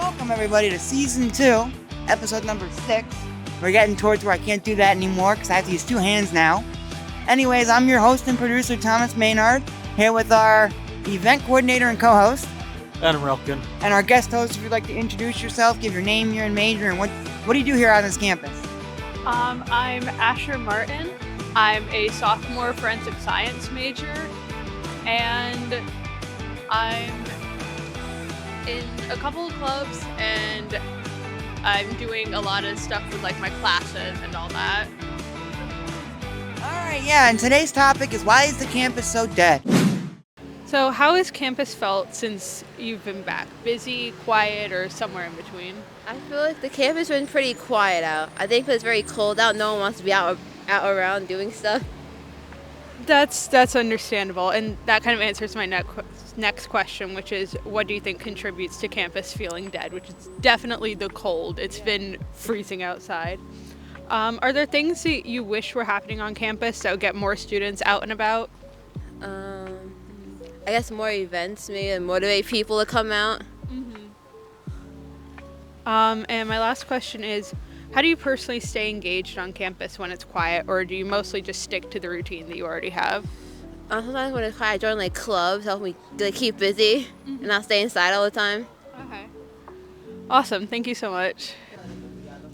Welcome everybody to season 2, episode number 6. We're getting towards where I can't do that anymore because I have to use 2 hands now. Anyways, I'm your host and producer, Thomas Maynard, here with our event coordinator and co-host. Adam Relkin. And our guest host, if you'd like to introduce yourself, give your name, year, and major, and what do you do here on this campus? I'm Asher Martin. I'm a sophomore forensic science major, and I'm in a couple of clubs, and I'm doing a lot of stuff with like my classes and all that. Alright, yeah, and today's topic is why is the campus so dead? So how has campus felt since you've been back? Busy, quiet, or somewhere in between? I feel like the campus has been pretty quiet out. I think it's very cold out. No one wants to be out around doing stuff. That's understandable, and that kind of answers my next question, which is what do you think contributes to campus feeling dead, which is definitely the cold. It's been freezing outside. Are there things that you wish were happening on campus that would get more students out and about? I guess more events maybe and motivate people to come out. And my last question is, how do you personally stay engaged on campus when it's quiet, or do you mostly just stick to the routine that you already have? Sometimes when it's quiet, I join like clubs, help me keep busy and not stay inside all the time. Okay. Awesome. Thank you so much.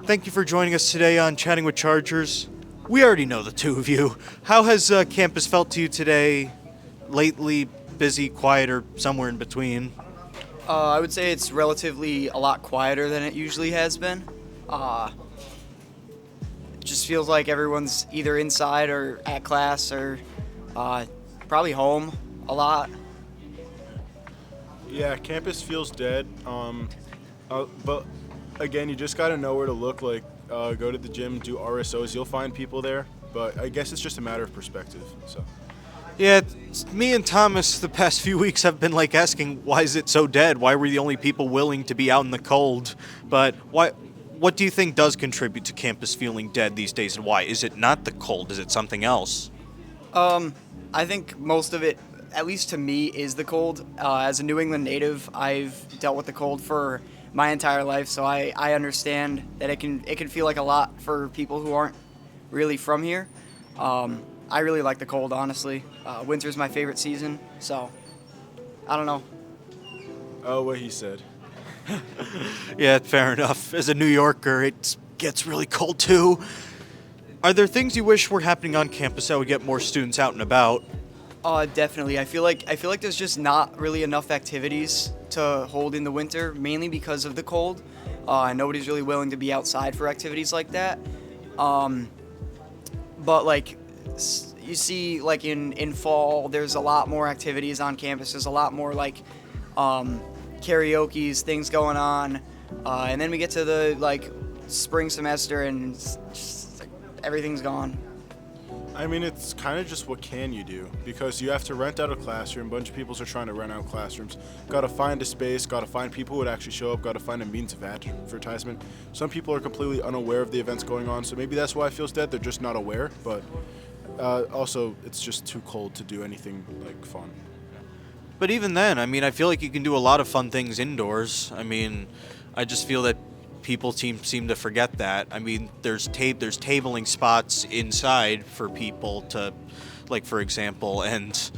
Thank you for joining us today on Chatting with Chargers. We already know the two of you. How has campus felt to you today? Lately, busy, quiet, or somewhere in between? I would say it's relatively a lot quieter than it usually has been. It just feels like everyone's either inside or at class or probably home a lot. Yeah, campus feels dead. But again, you just gotta know where to look. Like, go to the gym, do RSOs. You'll find people there. But I guess it's just a matter of perspective. So. Yeah, me and Thomas the past few weeks have been like asking, why is it so dead? Why were the only people willing to be out in the cold? But what do you think does contribute to campus feeling dead these days, and why? Is it not the cold? Is it something else? I think most of it, at least to me, is the cold. As a New England native, I've dealt with the cold for my entire life, so I understand that it can feel like a lot for people who aren't really from here. I really like the cold, honestly. Winter's my favorite season, so I don't know. Oh, what he said. Yeah, fair enough. As a New Yorker, it gets really cold too. Are there things you wish were happening on campus that would get more students out and about? Definitely. I feel like there's just not really enough activities to hold in the winter, mainly because of the cold. Nobody's really willing to be outside for activities like that. But like, you see, like in fall, there's a lot more activities on campus. There's a lot more like karaoke's, things going on, and then we get to the like spring semester and just, everything's gone. I mean, it's kind of just what can you do, because you have to rent out a classroom. A bunch of people are trying to rent out classrooms. Got to find a space, got to find people who would actually show up, got to find a means of advertisement. Some people are completely unaware of the events going on, so maybe that's why it feels dead. They're just not aware, but also it's just too cold to do anything like fun. But even then, I mean, I feel like you can do a lot of fun things indoors. I mean, I just feel that people seem to forget that. I mean, there's tabling spots inside for people to, like, for example, and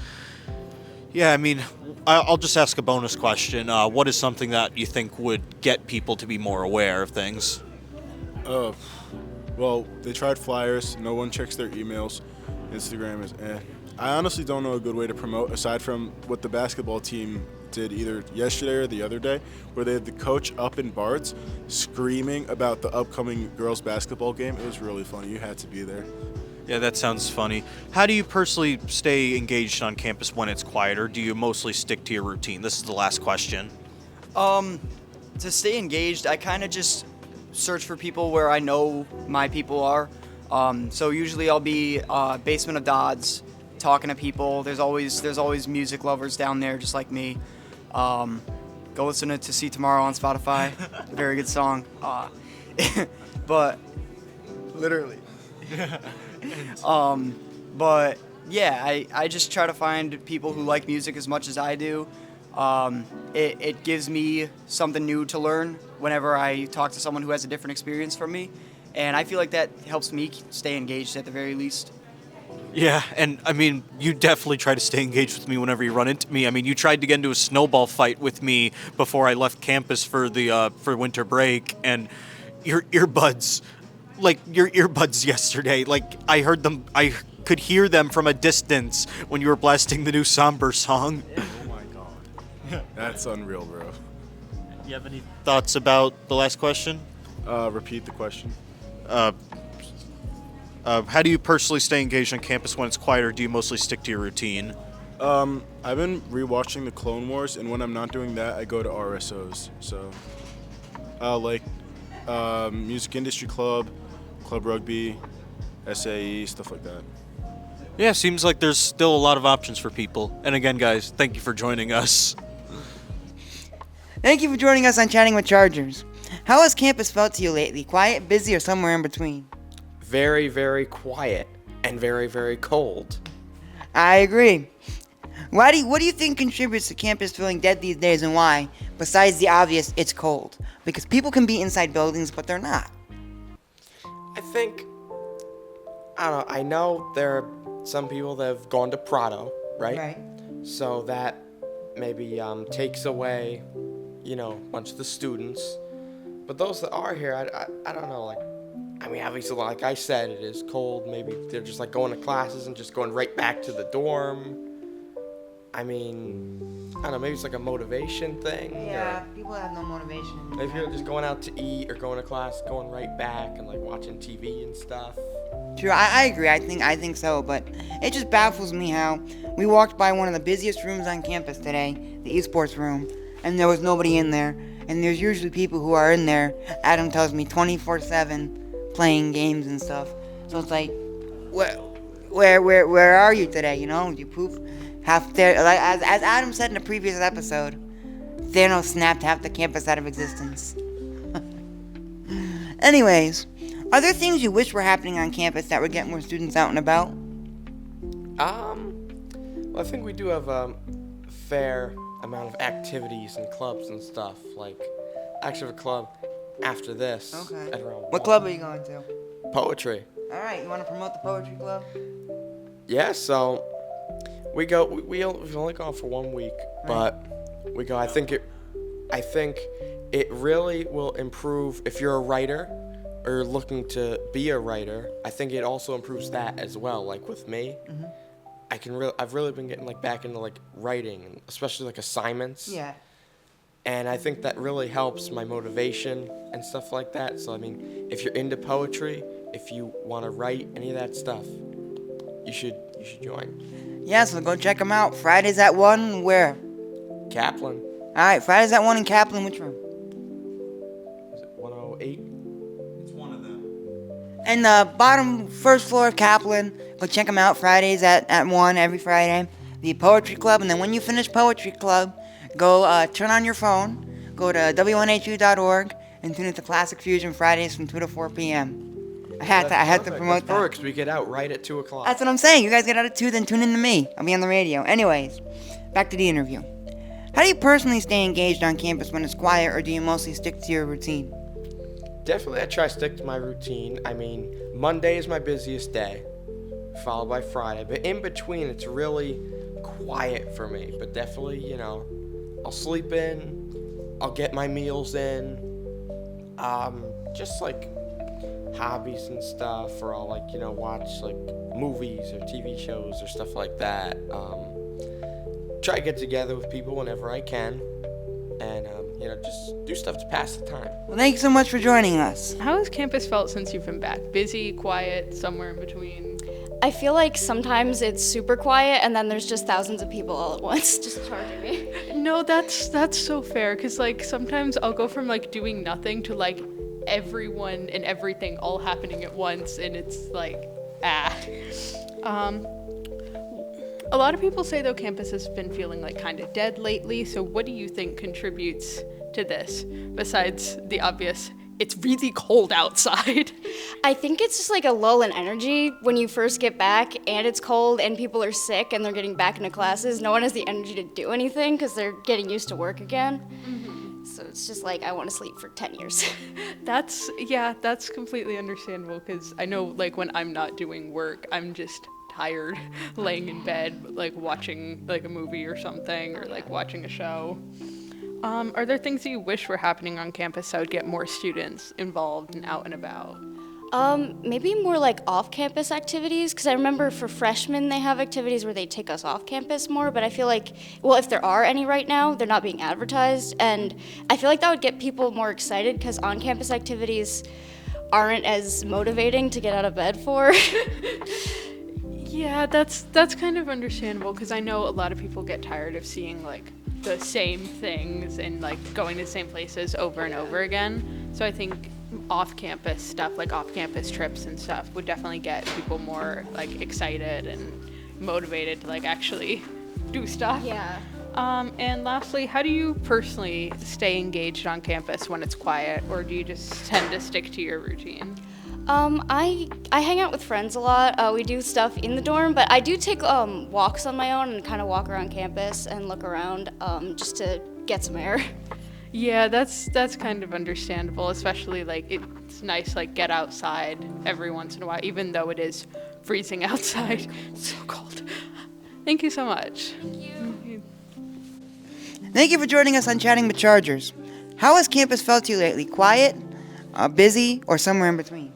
yeah, I mean, I'll just ask a bonus question. What is something that you think would get people to be more aware of things? Well, they tried flyers. No one checks their emails. Instagram is eh. I honestly don't know a good way to promote aside from what the basketball team did either yesterday or the other day, where they had the coach up in Bart's screaming about the upcoming girls basketball game. It was really funny. You had to be there. Yeah, that sounds funny. How do you personally stay engaged on campus when it's quieter? Do you mostly stick to your routine? This is the last question. To stay engaged, I kind of just search for people where I know my people are. So usually I'll be basement of Dodds, talking to people. There's always music lovers down there just like me. Go listen to See Tomorrow on Spotify. Very good song. But literally. But yeah, I just try to find people who like music as much as I do. It gives me something new to learn whenever I talk to someone who has a different experience from me. And I feel like that helps me stay engaged at the very least. Yeah, and I mean, you definitely try to stay engaged with me whenever you run into me. I mean, you tried to get into a snowball fight with me before I left campus for the for winter break, and your earbuds, yesterday, like I heard them, I could hear them from a distance when you were blasting the new Somber song. Oh my god. That's unreal, bro. You have any thoughts about the last question? Repeat the question. How do you personally stay engaged on campus when it's quiet, or do you mostly stick to your routine? I've been rewatching the Clone Wars, and when I'm not doing that, I go to RSOs. So, Music Industry Club, Club Rugby, SAE, stuff like that. Yeah, seems like there's still a lot of options for people. And again, guys, thank you for joining us. Thank you for joining us on Chatting with Chargers. How has campus felt to you lately? Quiet, busy, or somewhere in between? Very, very quiet and very, very cold. I agree. What do you think contributes to campus feeling dead these days, and why? Besides the obvious, it's cold. Because people can be inside buildings, but they're not. I think, I don't know, I know there are some people that have gone to Prado, right? Right. So that maybe takes away, a bunch of the students. But those that are here, I don't know, obviously, like I said, it is cold. Maybe they're just like going to classes and just going right back to the dorm. I don't know, maybe it's like a motivation thing. Yeah, people have no motivation. Maybe you're just going out to eat or going to class, going right back and like watching TV and stuff. True, I agree. I think so, but it just baffles me how we walked by one of the busiest rooms on campus today, the esports room, and there was nobody in there. And there's usually people who are in there, Adam tells me, 24/7 playing games and stuff. So it's like, where are you today? You poop half there. Like as Adam said in a previous episode, Thanos snapped half the campus out of existence. Anyways, are there things you wish were happening on campus that would get more students out and about? Well, I think we do have a fair amount of activities and clubs and stuff. Like, I actually have a club after this. Okay. At around What club are you going to? Poetry. Alright, you want to promote the poetry club? Yeah, so we've only gone for 1 week, but we go. I think it really will improve if you're a writer or you're looking to be a writer. I think it also improves that as well. Like with me, I've really been getting like back into like writing, especially like assignments. Yeah. And I think that really helps my motivation and stuff like that. So if you're into poetry, if you want to write any of that stuff, you should join. Yeah, so go check them out. Fridays at 1, where? Kaplan. Alright, Fridays at 1 in Kaplan, which room? Is it 108? It's one of them. And the bottom first floor of Kaplan. Go check them out Fridays at 1 every Friday. The Poetry Club, and then when you finish Poetry Club, go turn on your phone, go to w1hu.org, and tune into Classic Fusion Fridays from 2 to 4 p.m. I had to promote that. Works. We get out right at 2 o'clock. That's what I'm saying. You guys get out at 2, then tune in to me. I'll be on the radio. Anyways, back to the interview. How do you personally stay engaged on campus when it's quiet, or do you mostly stick to your routine? Definitely, I try to stick to my routine. Monday is my busiest day, followed by Friday. But in between, it's really quiet for me. But definitely, I'll sleep in, I'll get my meals in, just like hobbies and stuff, or I'll watch like movies or TV shows or stuff like that. Try to get together with people whenever I can, and just do stuff to pass the time. Well, thank you so much for joining us. How has campus felt since you've been back? Busy, quiet, somewhere in between? I feel like sometimes it's super quiet and then there's just thousands of people all at once just charging me. No, that's so fair, because sometimes I'll go from doing nothing to everyone and everything all happening at once, and it's a lot of people say though campus has been feeling kind of dead lately, so what do you think contributes to this besides the obvious it's really cold outside? I think it's just like a lull in energy when you first get back and it's cold and people are sick and they're getting back into classes. No one has the energy to do anything because they're getting used to work again. So it's just like I want to sleep for 10 years. That's completely understandable because I know like when I'm not doing work, I'm just tired laying in bed like watching like a movie or something or like watching a show. Are there things that you wish were happening on campus that would get more students involved and out and about? Maybe more like off-campus activities, because I remember for freshmen they have activities where they take us off campus more, but I feel like, well, if there are any right now, they're not being advertised, and I feel like that would get people more excited because on-campus activities aren't as motivating to get out of bed for. Yeah, that's kind of understandable because I know a lot of people get tired of seeing like the same things and like going to the same places over and over again. So I think off-campus stuff, like off-campus trips and stuff, would definitely get people more like excited and motivated to like actually do stuff. Yeah. And lastly, how do you personally stay engaged on campus when it's quiet, or do you just tend to stick to your routine? I hang out with friends a lot. We do stuff in the dorm, but I do take walks on my own and kind of walk around campus and look around just to get some air. Yeah, that's kind of understandable, especially like it's nice like get outside every once in a while, even though it is freezing outside. It's so cold. Thank you so much. Thank you for joining us on Chatting with Chargers. How has campus felt to you lately? Quiet, busy, or somewhere in between?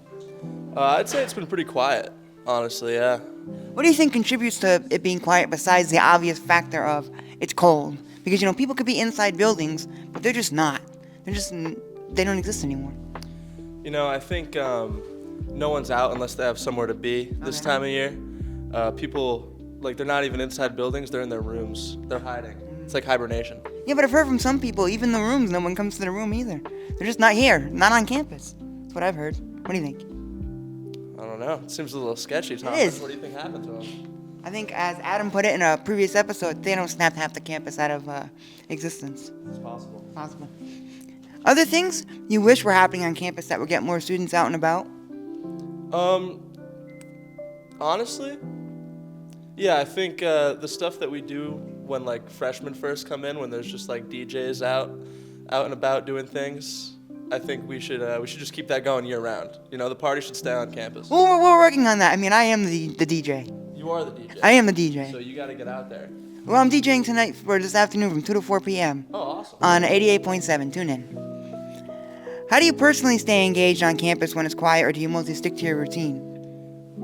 I'd say it's been pretty quiet, honestly, yeah. What do you think contributes to it being quiet besides the obvious factor of it's cold? Because, people could be inside buildings, but they're just not. They don't exist anymore. I think no one's out unless they have somewhere to be this time of year. People, they're not even inside buildings, they're in their rooms. They're hiding. It's like hibernation. Yeah, but I've heard from some people, even the rooms, no one comes to the room either. They're just not here, not on campus. That's what I've heard. What do you think? I don't know. It seems a little sketchy, Thomas. It is. What do you think happened to them? I think, as Adam put it in a previous episode, Thanos snapped half the campus out of existence. It's possible. Possible. Other things you wish were happening on campus that would get more students out and about? Honestly, yeah, I think the stuff that we do when freshmen first come in, when there's just DJs out and about doing things, I think we should just keep that going year round. The party should stay on campus. Well, we're working on that. I mean, I am the DJ. You are the DJ. I am the DJ. So you got to get out there. Well, I'm DJing tonight for this afternoon from 2 to 4 p.m. Oh, awesome. On 88.7. Tune in. How do you personally stay engaged on campus when it's quiet, or do you mostly stick to your routine?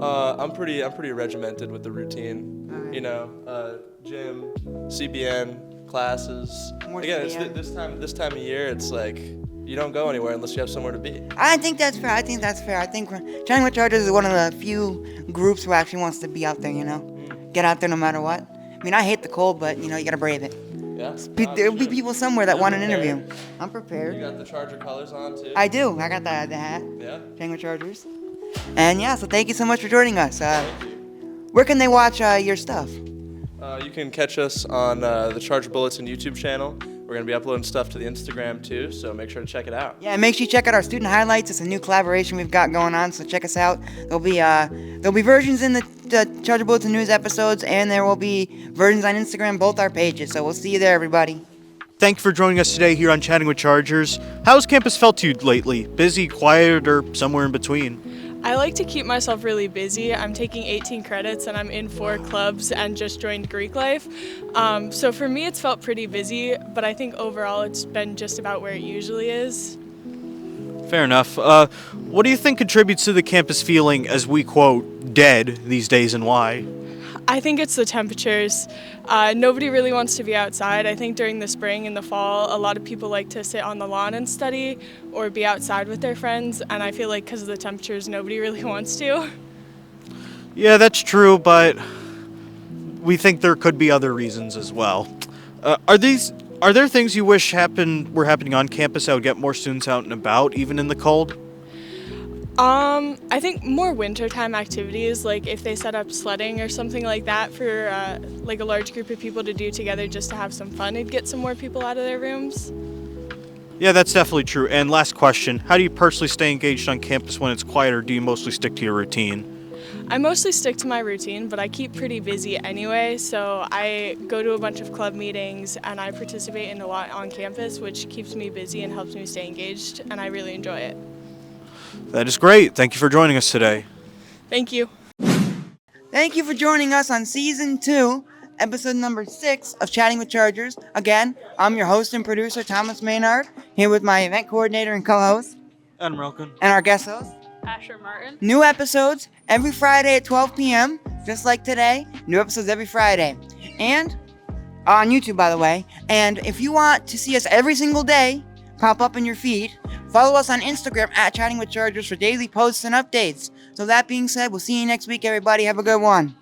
I'm pretty regimented with the routine. Right. Gym, CBN, classes. More Again, CBN. It's this time of year. It's you don't go anywhere unless you have somewhere to be. I think that's fair. I think Chatting with Chargers is one of the few groups who actually wants to be out there, Get out there no matter what. I mean, I hate the cold, but, you gotta brave it. Yeah. There'll be people somewhere that You're want an prepared. interview. I'm prepared. You got the Charger colors on, too? I do. I got the hat. Yeah. Chatting with Chargers. And yeah, so thank you so much for joining us. Thank you. Where can they watch your stuff? You can catch us on the Charger Bulletin YouTube channel. We're going to be uploading stuff to the Instagram, too, so make sure to check it out. Yeah, and make sure you check out our student highlights. It's a new collaboration we've got going on, so check us out. There'll be versions in the Charger Bulletin News episodes, and there will be versions on Instagram, both our pages. So we'll see you there, everybody. Thank you for joining us today here on Chatting with Chargers. How's campus felt to you lately? Busy, quiet, or somewhere in between? I like to keep myself really busy. I'm taking 18 credits and I'm in 4 clubs and just joined Greek life. So for me, it's felt pretty busy, but I think overall it's been just about where it usually is. Fair enough. What do you think contributes to the campus feeling, as we quote, dead these days, and why? I think it's the temperatures. Nobody really wants to be outside. I think during the spring and the fall, a lot of people like to sit on the lawn and study or be outside with their friends, and I feel like because of the temperatures, nobody really wants to. Yeah, that's true, but we think there could be other reasons as well. Are there things you wish were happening on campus that would get more students out and about, even in the cold? I think more wintertime activities, like if they set up sledding or something like that for a large group of people to do together just to have some fun, it'd get some more people out of their rooms. Yeah, that's definitely true. And last question, how do you personally stay engaged on campus when it's quiet, or do you mostly stick to your routine? I mostly stick to my routine, but I keep pretty busy anyway, so I go to a bunch of club meetings and I participate in a lot on campus, which keeps me busy and helps me stay engaged, and I really enjoy it. That is great. Thank you for joining us today. Thank you. Thank you for joining us on Season 2, Episode number 6 of Chatting with Chargers. Again, I'm your host and producer, Thomas Maynard, here with my event coordinator and co-host, And Relkin. and our guest host. Asher Martin. New episodes every Friday at 12 p.m., just like today. New episodes every Friday. And on YouTube, by the way. And if you want to see us every single day pop up in your feed, follow us on Instagram at Chatting with Chargers for daily posts and updates. So that being said, we'll see you next week, everybody. Have a good one.